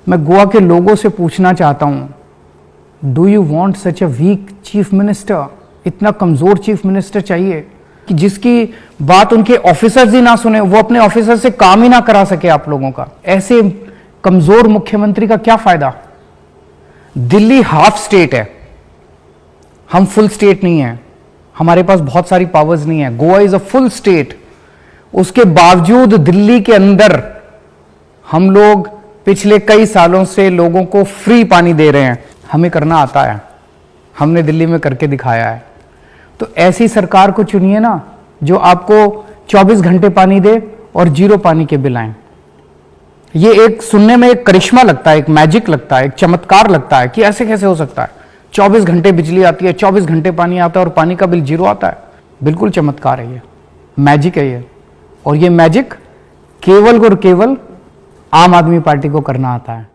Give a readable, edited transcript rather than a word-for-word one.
मैं गोवा के लोगों से पूछना चाहता हूं, do you want such a weak chief minister? इतना कमजोर चीफ मिनिस्टर चाहिए कि जिसकी बात उनके ऑफिसर्स ही ना सुने, वो अपने ऑफिसर से काम ही ना करा सके आप लोगों का। ऐसे कमजोर मुख्यमंत्री का क्या फायदा? दिल्ली हाफ स्टेट है, हम फुल स्टेट नहीं है, हमारे पास बहुत सारी पावर्स नहीं है। Goa is a full state, उसके बावजूद दिल्ली के अंदर हम लोग पिछले कई सालों से लोगों को फ्री पानी दे रहे हैं। हमें करना आता है, हमने दिल्ली में करके दिखाया है। तो ऐसी सरकार को चुनिए ना जो आपको 24 घंटे पानी दे और 0 पानी के बिल आए। ये एक सुनने में एक करिश्मा लगता है, एक मैजिक लगता है, एक चमत्कार लगता है कि ऐसे कैसे हो सकता है। 24 घंटे बिजली आती है, 24 घंटे पानी आता है और पानी का बिल 0 आता है। बिल्कुल चमत्कार है, ये मैजिक है ये। और ये मैजिक केवल और केवल आम आदमी पार्टी को करना आता है।